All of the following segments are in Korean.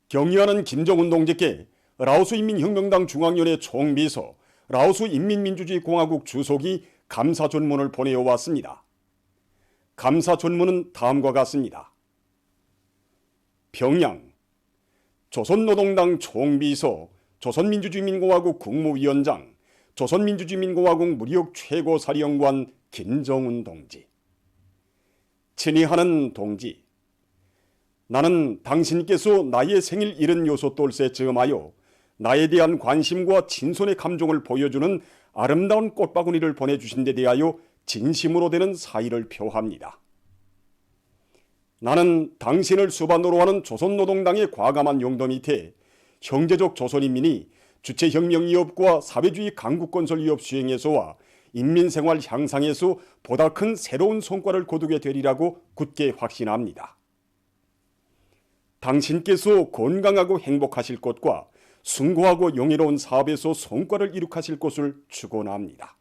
경의하는 김정은 동지께 라오스 인민혁명당 중앙위원회 총비서, 라오스 인민민주주의공화국 주석이 감사 전문을 보내어 왔습니다. 감사 전문은 다음과 같습니다. 평양 조선노동당 총비서, 조선민주주의민공화국 국무위원장, 조선민주주의민공화국 무력 최고사령관 김정은 동지. 친애하는 동지, 나는 당신께서 나의 생일 76돌째 즈음하여 나에 대한 관심과 친손의 감정을 보여주는 아름다운 꽃바구니를 보내주신 데 대하여 진심으로 되는 사의를 표합니다. 나는 당신을 수반으로 하는 조선노동당의 과감한 용도 밑에 형제적 조선인민이 주체혁명위협과 사회주의 강국건설 위협 수행에서와 인민생활 향상에서 보다 큰 새로운 성과를 거두게 되리라고 굳게 확신합니다. 당신께서 건강하고 행복하실 것과 숭고하고 영예로운 사업에서 성과를 이룩하실 것을 축원합니다.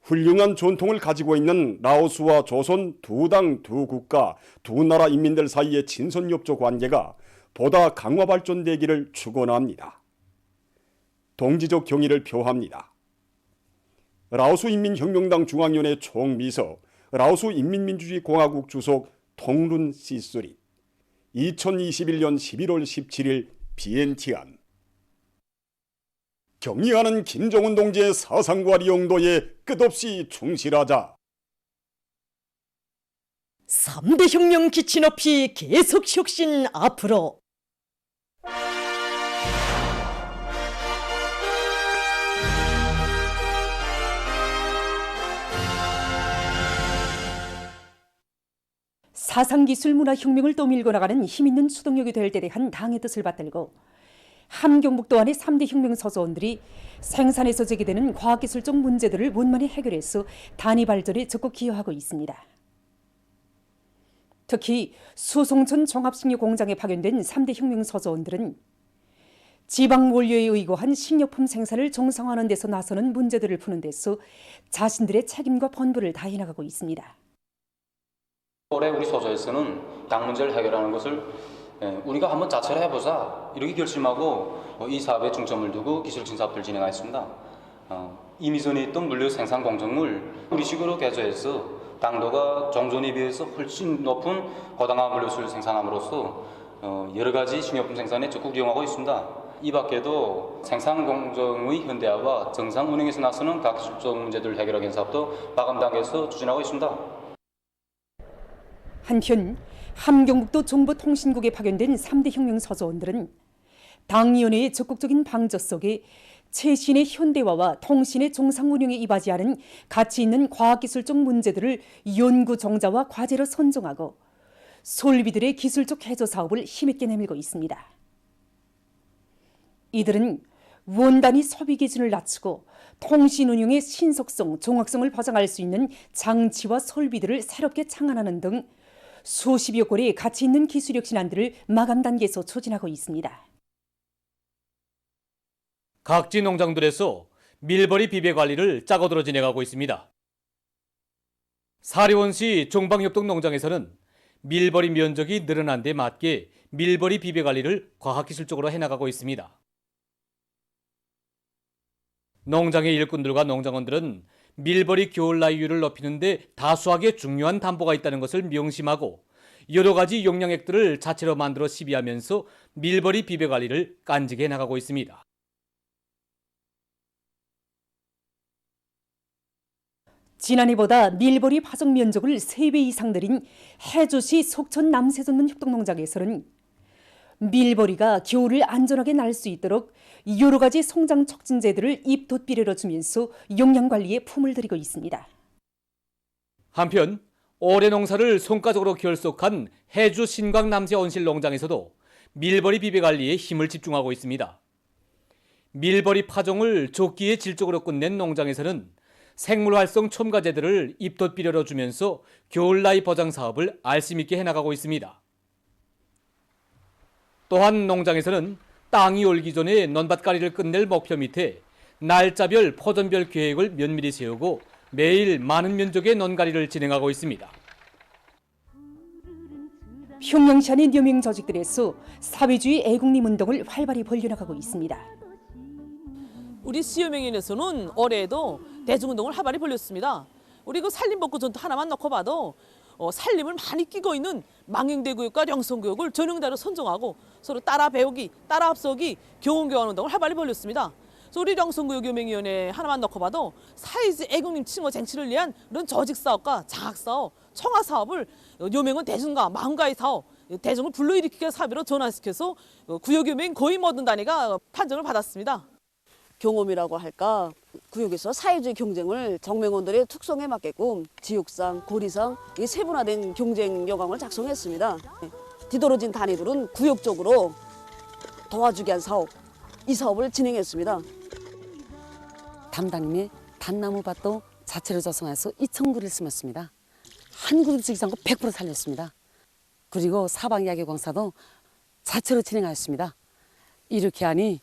훌륭한 전통을 가지고 있는 라오스와 조선 두 당, 두 국가, 두 나라 인민들 사이의 친선협조 관계가 보다 강화 발전되기를 축원합니다. 동지적 경의를 표합니다. 라오스 인민혁명당 중앙위원회 총비서, 라오스 인민민주주의공화국 주석 통룬 시스리. 2021년 11월 17일 비엔티안. 경의하는 김정은 동지의 사상과 용도에 끝없이 충실하자. 3대 혁명 기치 높이 계속 혁신 앞으로. 사상기술문화혁명을 떠밀고 나가는 힘있는 수동력이 될 때 대한 당의 뜻을 받들고 함경북도 안의 3대 혁명 서소원들이 생산에서 제기되는 과학기술적 문제들을 원만히 해결해서 단위 발전에 적극 기여하고 있습니다. 특히 수송천 종합식료 공장에 파견된 3대 혁명 서소원들은 지방 원료에 의거한 식료품 생산을 정상화하는 데서 나서는 문제들을 푸는 데서 자신들의 책임과 본분을 다해 나가고 있습니다. 올해 우리 소조에서는 당 문제를 해결하는 것을 우리가 한번 자체를 해보자 이렇게 결심하고 이 사업에 중점을 두고 기술진 사업을 진행하였습니다. 이미 전에 있던 물류 생산 공정을 우리식으로 개조해서 당도가 종전에 비해서 훨씬 높은 고당화 물류를 생산함으로써 여러 가지 식료품 생산에 적극 이용하고 있습니다. 이 밖에도 생산 공정의 현대화와 정상 운영에서 나서는 각 기술적 문제들을 해결하기 위한 사업도 마감 단계에서 추진하고 있습니다. 한편 함경북도 정보통신국에 파견된 3대 혁명 서소원들은 당위원회의 적극적인 방조 속에 최신의 현대화와 통신의 정상 운영에 이바지 않은 가치 있는 과학기술적 문제들을 연구 종자와 과제로 선정하고 솔비들의 기술적 해조 사업을 힘있게 내밀고 있습니다. 이들은 원단위 소비 기준을 낮추고 통신 운영의 신속성, 정확성을 보장할 수 있는 장치와 설비들을 새롭게 창안하는 등 수십여 건의 가치 있는 기술력 신안들을 마감 단계에서 추진하고 있습니다. 각지 농장들에서 밀버리 비배 관리를 짜고들어 진행하고 있습니다. 사리원시 종방협동 농장에서는 밀버리 면적이 늘어난 데 맞게 밀버리 비배 관리를 과학기술적으로 해나가고 있습니다. 농장의 일꾼들과 농장원들은 밀버리 겨울 나이율을 높이는 데 다수하게 중요한 담보가 있다는 것을 명심하고 여러 가지 용량액들을 자체로 만들어 시비하면서 밀버리 비배 관리를 깐지게 해나가고 있습니다. 지난해보다 밀버리 파종 면적을 3배 이상 늘린 해주시 속천 남세전문 협동농장에서는 밀버리가 겨울을 안전하게 날 수 있도록 여러 가지 성장 촉진제들을 잎 돛비료로 주면서 용량 관리에 품을 들이고 있습니다. 한편 올해 농사를 손가락으로 결속한 해주 신광 남세 온실 농장에서도 밀버리 비배 관리에 힘을 집중하고 있습니다. 밀버리 파종을 조기에 질적으로 끝낸 농장에서는 생물활성 첨가제들을 잎 돛비료로 주면서 겨울나이 보장 사업을 알심 있게 해나가고 있습니다. 또한 농장에서는 땅이 올기 전에 논밭가리를 끝낼 목표 밑에 날짜별 포전별 계획을 면밀히 세우고 매일 많은 면적의 논가리를 진행하고 있습니다. 평양시 안의 여명 조직들에서 사회주의 애국림 운동을 활발히 벌려나가고 있습니다. 우리 시여명인에서는 올해에도 대중운동을 활발히 벌였습니다. 우리 그 산림복구 전투 하나만 놓고 봐도 산림을 많이 끼고 있는 망행대구역과 영성구역을 전형대로 선정하고 서로 따라 배우기, 따라 앞서기, 교훈교환 운동을 활발히 벌였습니다. 그래서 우리 영성구역 여명위원회 하나만 놓고 봐도 사회주의 애국림 칭호 쟁취를 위한 이런 조직사업과 장학사업, 청와사업을 여명은 대중과 마음가의 사업, 대중을 불러일으키기 사업으로 전환시켜서 구역여명 거의 모든 단위가 판정을 받았습니다. 경험이라고 할까, 구역에서 사회주의 경쟁을 정명원들의 특성에 맞게끔 지역상, 고리상 이 세분화된 경쟁 요강을 작성했습니다. 뒤떨어진 단위들은 구역적으로 도와주기 위한 사업, 이 사업을 진행했습니다. 담당님이 단나무밭도 자체로 조성해서 2,000그루를 심었습니다. 한 그루씩 이상 100% 살렸습니다. 그리고 사방야기공사도 자체로 진행하였습니다. 이렇게 하니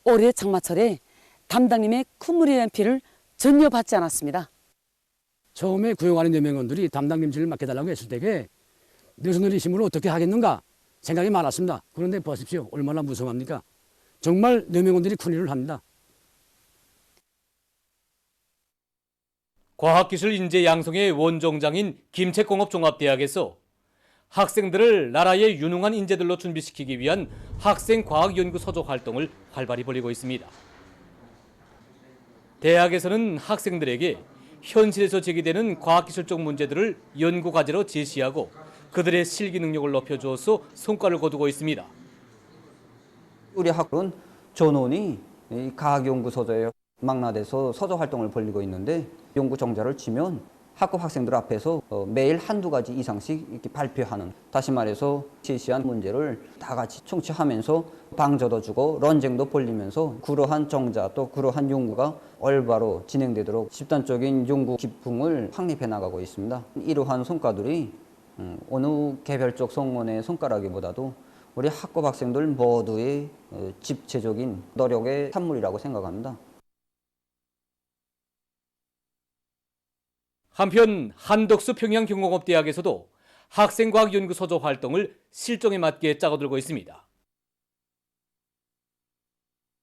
올해 장마철에 담당님의 콧물이라는 피를 전혀 받지 않았습니다. 처음에 구역하는 여명원들이 담당님실을 맡겨달라고 했을 때에 너희들 힘으로 어떻게 하겠는가 생각이 많았습니다. 그런데 보십시오. 얼마나 무성합니까? 정말 여명원들이 큰 일을 합니다. 과학기술 양성의 원종장인 김책공업종합대학에서 학생들을 나라의 유능한 인재들로 준비시키기 위한 학생과학연구서적 활동을 활발히 벌이고 있습니다. 대학에서는 학생들에게 현실에서 제기되는 과학기술적 문제들을 연구과제로 제시하고 그들의 실기 능력을 높여주어서 성과를 거두고 있습니다. 우리 학교는 전원이 과학연구소저에 망라돼서 서적 활동을 벌이고 있는데 연구 정자를 치면 학급 학생들 앞에서 매일 한두 가지 이상씩 이렇게 발표하는, 다시 말해서 제시한 문제를 다 같이 청취하면서 방저도 주고 런쟁도 벌리면서 그러한 정자 또 그러한 연구가 올바로 진행되도록 집단적인 연구 기풍을 확립해 나가고 있습니다. 이러한 성과들이 어느 개별적 성원의 성과라기보다도 우리 학급 학생들 모두의 집체적인 노력의 산물이라고 생각합니다. 한편 한덕수 평양경공업대학에서도 학생과학연구소조 활동을 실정에 맞게 짜고들고 있습니다.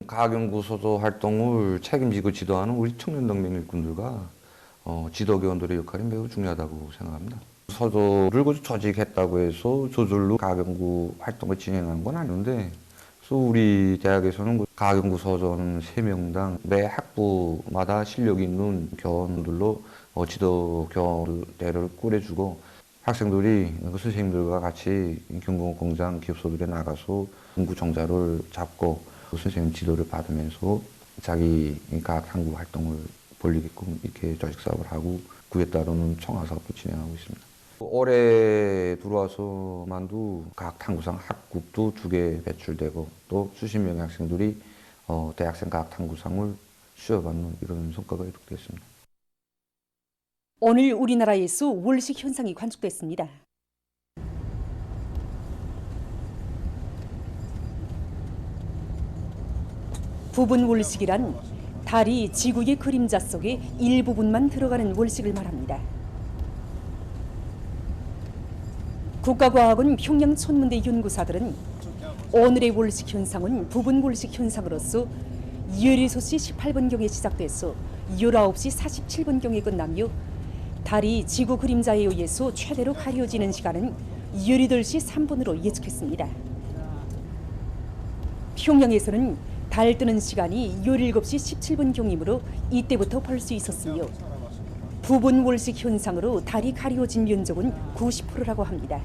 과학연구소조 활동을 책임지고 지도하는 우리 청년동맹 일꾼들과 지도교원들의 역할이 매우 중요하다고 생각합니다. 서조를 조직했다고 해서 저절로 과학연구 활동을 진행하는 건 아닌데, 그래서 우리 대학에서는 과학연구소조는 3명당 매 학부마다 실력 있는 교원들로 지도 교대를 꾸려주고 학생들이 선생님들과 같이 경공업공장 기업소들에 나가서 연구 정자를 잡고 선생님 지도를 받으면서 자기 과학 탐구 활동을 벌리게끔 이렇게 조직 사업을 하고 그에 따르는 청화 사업을 진행하고 있습니다. 올해 들어와서만도 과학 탐구상 학국도 2개 배출되고 또 수십 명의 학생들이 대학생 과학 탐구상을 수여받는 이런 성과가 이룩됐습니다. 오늘 우리나라에서 월식 현상이 관측됐습니다. 부분 월식이란 달이 지구의 그림자 속에 일부분만 들어가는 월식을 말합니다. 국가과학원 평양천문대 연구사들은 오늘의 월식 현상은 부분 월식 현상으로서 16시 18분경에 시작돼서 19시 47분경에 끝나며 달이 지구 그림자에 의해서 최대로 가려지는 시간은 18시 3분으로 예측했습니다. 평양에서는 달 뜨는 시간이 17시 17분경이므로 이때부터 볼 수 있었으며 부분 월식 현상으로 달이 가려진 면적은 90%라고 합니다.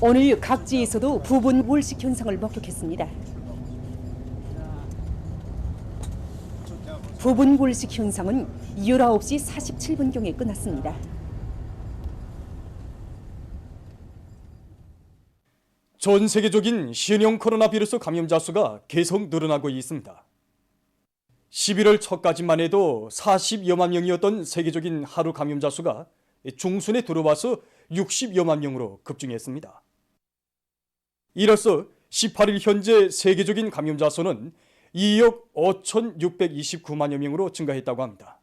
오늘 각지에서도 부분 월식 현상을 목격했습니다. 부분 월식 현상은 19시 47분경에 끝났습니다. 전 세계적인 신형 코로나 바이러스 감염자 수가 계속 늘어나고 있습니다. 11월 초까지만 해도 40여만 명이었던 세계적인 하루 감염자 수가 중순에 들어와서 60여만 명으로 급증했습니다. 이로써 18일 현재 세계적인 감염자 수는 2억 5,629만여 명으로 증가했다고 합니다.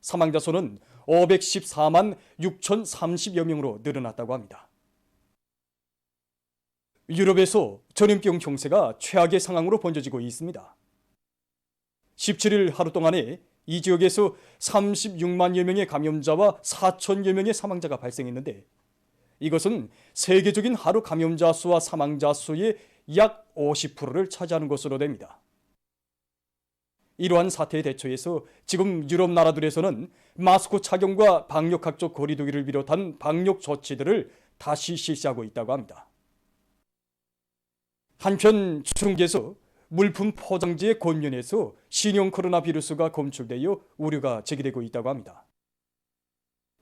사망자 수는 514만 6,030여 명으로 늘어났다고 합니다. 유럽에서 전염병 형세가 최악의 상황으로 번져지고 있습니다. 17일 하루 동안에 이 지역에서 36만여 명의 감염자와 4천여 명의 사망자가 발생했는데 이것은 세계적인 하루 감염자 수와 사망자 수의 약 50%를 차지하는 것으로 됩니다. 이러한 사태에 대처해서 지금 유럽 나라들에서는 마스크 착용과 방역학적 거리두기를 비롯한 방역 조치들을 다시 실시하고 있다고 합니다. 한편 중국에서 물품 포장지의 겉면에서 신형 코로나 바이러스가 검출되어 우려가 제기되고 있다고 합니다.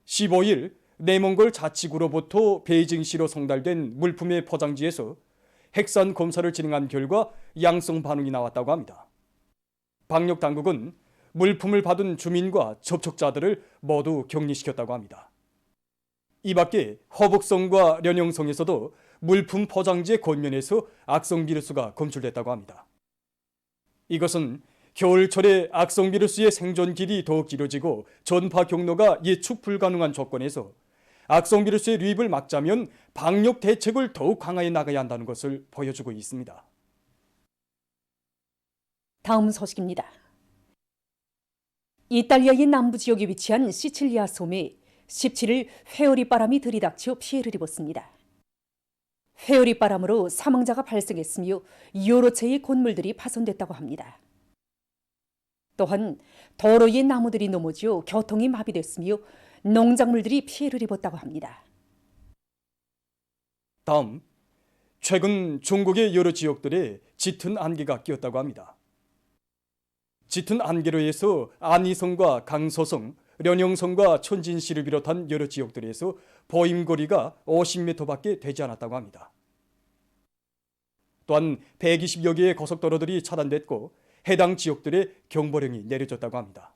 15일 내몽골 자치구로부터 베이징시로 송달된 물품의 포장지에서 핵산 검사를 진행한 결과 양성 반응이 나왔다고 합니다. 방역 당국은 물품을 받은 주민과 접촉자들을 모두 격리시켰다고 합니다. 이 밖에 허북성과 련영성에서도 물품 포장지의 겉면에서 악성 바이러스가 검출됐다고 합니다. 이것은 겨울철에 악성 바이러스의 생존 길이 더욱 길어지고 전파 경로가 예측 불가능한 조건에서 악성 바이러스의 유입을 막자면 방역 대책을 더욱 강화해 나가야 한다는 것을 보여주고 있습니다. 다음 소식입니다. 이탈리아의 남부 지역에 위치한 시칠리아 섬에 17일 회오리 바람이 들이닥쳐 피해를 입었습니다. 회오리 바람으로 사망자가 발생했으며 여러 채의 건물들이 파손됐다고 합니다. 또한 도로 위의 나무들이 넘어져 교통이 마비됐으며 농작물들이 피해를 입었다고 합니다. 다음, 최근 중국의 여러 지역들에 짙은 안개가 끼었다고 합니다. 짙은 안개로 해서 안희성과 강서성, 련영성과 천진시를 비롯한 여러 지역들에서 보임거리가 50m밖에 되지 않았다고 합니다. 또한 120여 개의 고속도로들이 차단됐고 해당 지역들에 경보령이 내려졌다고 합니다.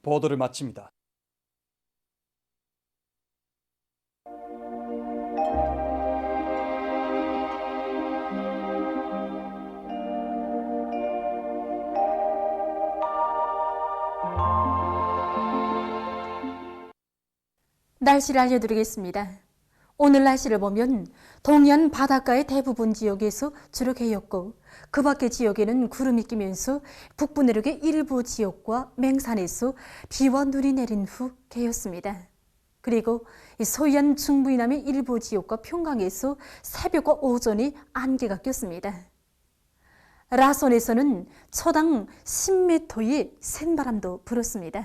보도를 마칩니다. 날씨를 알려드리겠습니다. 오늘 날씨를 보면 동해안 바닷가의 대부분 지역에서 주로 개였고 그 밖의 지역에는 구름이 끼면서 북부 내륙의 일부 지역과 맹산에서 비와 눈이 내린 후 개였습니다. 그리고 서해안 중부 이남의 일부 지역과 평강에서 새벽과 오전에 안개가 꼈습니다. 라선에서는 초당 10m의 센바람도 불었습니다.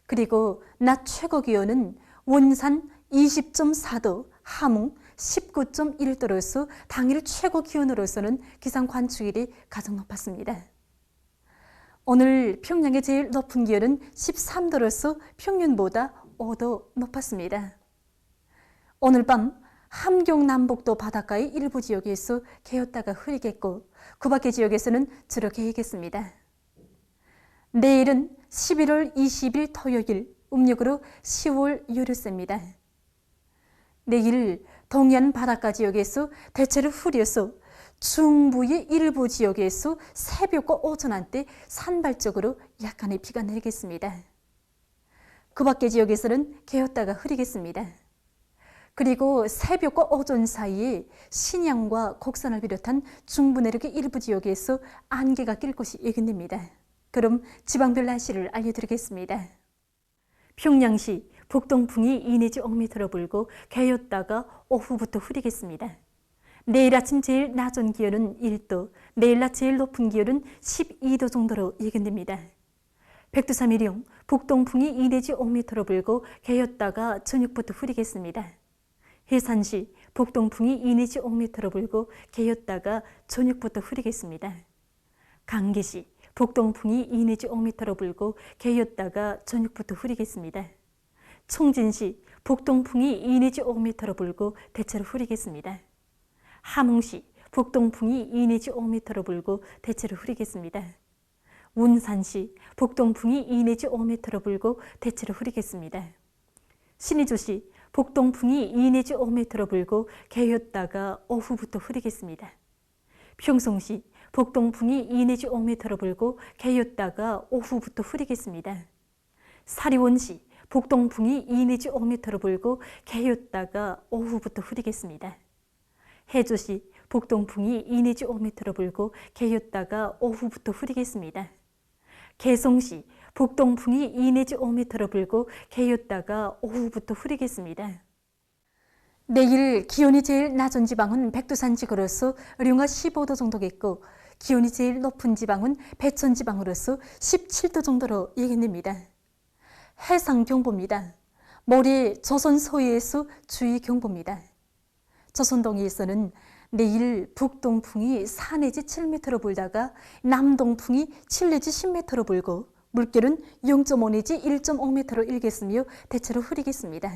그리고 낮 최고 기온은 원산 20.4도, 함흥 19.1도로서 당일 최고 기온으로서는 기상 관측일이 가장 높았습니다. 오늘 평양의 제일 높은 기온은 13도로서 평년보다 5도 높았습니다. 오늘 밤 함경 남북도 바닷가의 일부 지역에서 개었다가 흐리겠고 그 밖의 지역에서는 주로 개이겠습니다. 내일은 11월 20일 토요일, 음력으로 10월 유류세입니다. 내일 동해안 바닷가 지역에서 대체로 흐려서 중부의 일부 지역에서 새벽과 오전 한때 산발적으로 약간의 비가 내리겠습니다. 그 밖의 지역에서는 개었다가 흐리겠습니다. 그리고 새벽과 오전 사이에 신양과 곡산을 비롯한 중부 내륙의 일부 지역에서 안개가 낄 것이 예견됩니다. 그럼 지방별 날씨를 알려드리겠습니다. 평양시 북동풍이 2 내지 5m로 불고 개였다가 오후부터 흐리겠습니다. 내일 아침 제일 낮은 기온은 1도, 내일 낮 제일 높은 기온은 12도 정도로 예견됩니다. 백두산미령 북동풍이 2 내지 5m로 불고 개였다가 저녁부터 흐리겠습니다. 해산시 북동풍이 2 내지 5m로 불고 개였다가 저녁부터 흐리겠습니다. 강계시 북동풍이 2 내지 5m로 불고 개였다가 저녁부터 흐리겠습니다. 총진시 북동풍이 2 내지 5m로 불고 대체로 흐리겠습니다. 함흥시 북동풍이 2 내지 5m로 불고 대체로 흐리겠습니다. 운산시 북동풍이 2 내지 5m로 불고 대체로 흐리겠습니다. 신의주시 북동풍이 2 내지 5m로 불고 개였다가 오후부터 흐리겠습니다. 평송시 북동풍이 2 내지 5m로 불고 개였다가 오후부터 흐리겠습니다. 사리원시 북동풍이 2 내지 5m로 불고 개였다가 오후부터 흐리겠습니다. 해주시 북동풍이 2 내지 5m로 불고 개였다가 오후부터 흐리겠습니다. 개성시 북동풍이 2 내지 5m로 불고 개였다가 오후부터 흐리겠습니다. 내일 기온이 제일 낮은 지방은 백두산 지구로서 령하 15도 정도겠고 기온이 제일 높은 지방은 배천 지방으로서 17도 정도로 예견됩니다. 해상경보입니다. 모레 조선 서해에서 주의경보입니다. 조선 동해에서는 내일 북동풍이 4 내지 7m로 불다가 남동풍이 7 내지 10m로 불고 물결은 0.5 내지 1.5m로 일겠으며 대체로 흐리겠습니다.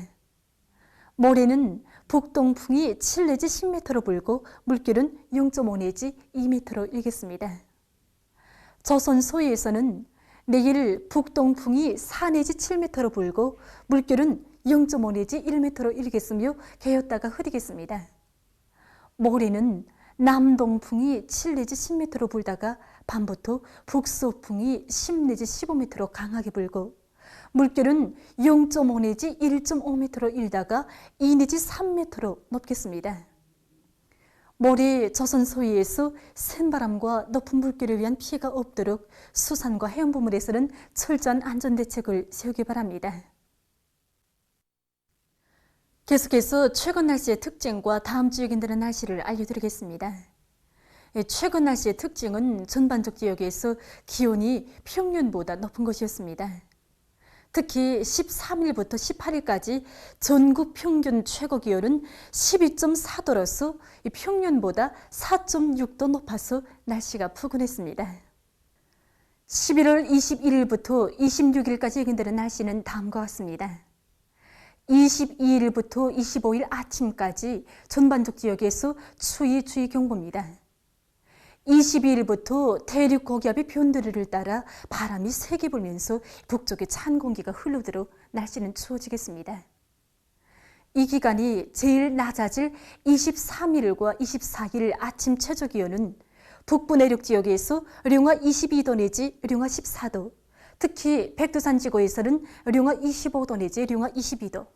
모레는 북동풍이 7 내지 10m로 불고 물결은 0.5 내지 2m로 일겠습니다. 조선 서해에서는 내일 북동풍이 4 내지 7m로 불고 물결은 0.5 내지 1m로 일겠으며 개였다가 흐리겠습니다. 모레는 남동풍이 7 내지 10m로 불다가 밤부터 북서풍이 10 내지 15m로 강하게 불고 물결은 0.5 내지 1.5m로 일다가 2 내지 3m로 높겠습니다. 모레 조선 서해에서 센 바람과 높은 물결에 의한 피해가 없도록 수산과 해운부문에서는 철저한 안전대책을 세우기 바랍니다. 계속해서 최근 날씨의 특징과 다음 주 예견되는 날씨를 알려드리겠습니다. 최근 날씨의 특징은 전반적 지역에서 기온이 평년보다 높은 것이었습니다. 특히 13일부터 18일까지 전국 평균 최고 기온은 12.4도로서 평년보다 4.6도 높아서 날씨가 푸근했습니다. 11월 21일부터 26일까지 예견되는 날씨는 다음과 같습니다. 22일부터 25일 아침까지 전반적 지역에서 추위 주의 경보입니다. 22일부터 대륙 고기압의 변두리를 따라 바람이 세게 불면서 북쪽에 찬 공기가 흘러들어 날씨는 추워지겠습니다. 이 기간이 제일 낮아질 23일과 24일 아침 최저 기온은 북부 내륙 지역에서 령하 22도 내지 령하 14도, 특히 백두산 지구에서는 령하 25도 내지 령하 22도,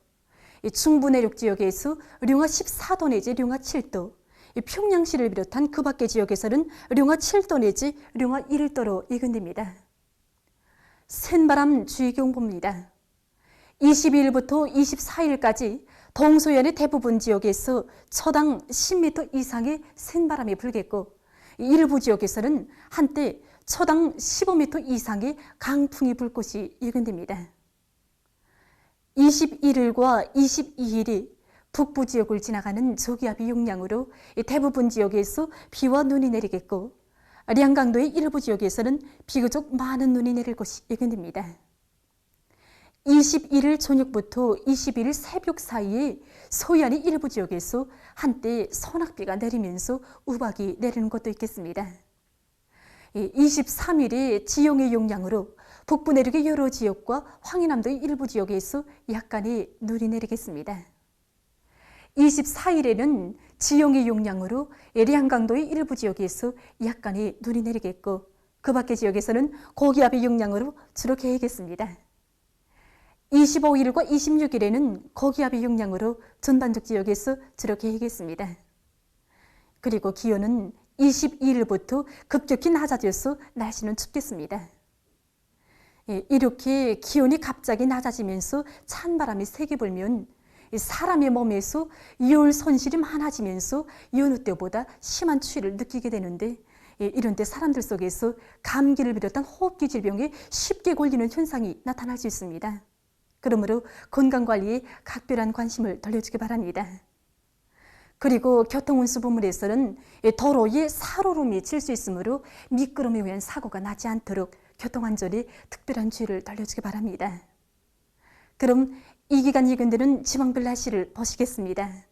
중부 내륙 지역에서 령하 14도 내지 령하 7도, 평양시를 비롯한 그 밖의 지역에서는 령하 7도 내지 령하 1도로 예견됩니다. 센바람 주의경보입니다. 22일부터 24일까지 동서해안의 대부분 지역에서 초당 10m 이상의 센바람이 불겠고 일부 지역에서는 한때 초당 15m 이상의 강풍이 불 것이 예견됩니다. 21일과 22일이 북부 지역을 지나가는 저기압의 영향으로 대부분 지역에서 비와 눈이 내리겠고 량강도의 일부 지역에서는 비교적 많은 눈이 내릴 것이 예견됩니다. 21일 저녁부터 22일 새벽 사이에 서해안의 일부 지역에서 한때 소낙비가 내리면서 우박이 내리는 것도 있겠습니다. 23일에 지형의 영향으로 북부 내륙의 여러 지역과 황해남도의 일부 지역에서 약간의 눈이 내리겠습니다. 24일에는 지형의 영향으로 량강도의 일부 지역에서 약간의 눈이 내리겠고 그 밖의 지역에서는 고기압의 영향으로 주로 개겠습니다. 25일과 26일에는 고기압의 영향으로 전반적 지역에서 주로 개겠습니다. 그리고 기온은 22일부터 급격히 낮아져서 날씨는 춥겠습니다. 이렇게 기온이 갑자기 낮아지면서 찬바람이 세게 불면 사람의 몸에서 열 손실이 많아지면서 여느 때보다 심한 추위를 느끼게 되는데 이런 때 사람들 속에서 감기를 비롯한 호흡기 질병에 쉽게 걸리는 현상이 나타날 수 있습니다. 그러므로 건강관리에 각별한 관심을 돌려주기 바랍니다. 그리고 교통운수부문에서는 도로에 살얼음이 칠 수 있으므로 미끄럼에 의한 사고가 나지 않도록 교통안전에 특별한 주의를 돌려주기 바랍니다. 그럼 이 기간 예견되는 지방별 날씨를 보시겠습니다.